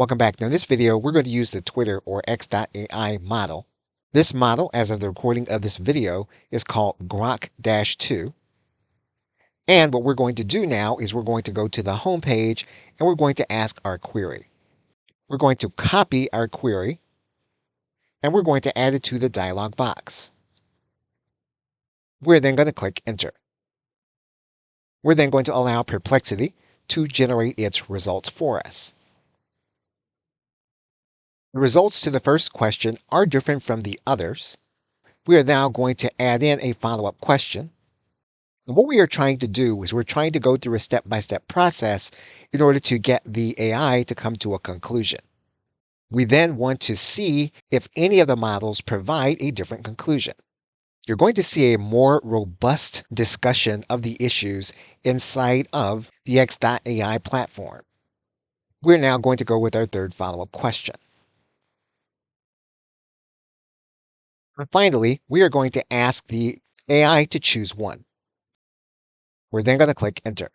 Welcome back. Now in this video, we're going to use the Twitter or X.AI model. This model, as of the recording of this video, is called Grok-2. And what we're going to do now is we're going to go to the home page and we're going to ask our query. We're going to copy our query and we're going to add it to the dialog box. We're then going to click Enter. We're then going to allow Perplexity to generate its results for us. The results to the first question are different from the others. We are now going to add in a follow-up question. And what we are trying to do is we're trying to go through a step-by-step process in order to get the AI to come to a conclusion. We then want to see if any of the models provide a different conclusion. You're going to see a more robust discussion of the issues inside of the X.AI platform. We're now going to go with our third follow-up question. And finally, we are going to ask the AI to choose one. We're then going to click Enter.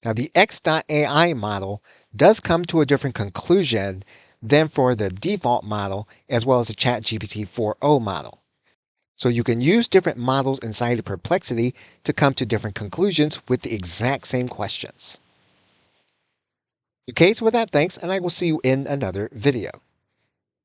Now, the X.AI model does come to a different conclusion than for the default model, as well as the ChatGPT-4o model. So you can use different models inside of Perplexity to come to different conclusions with the exact same questions. Okay, so with that, thanks, and I will see you in another video.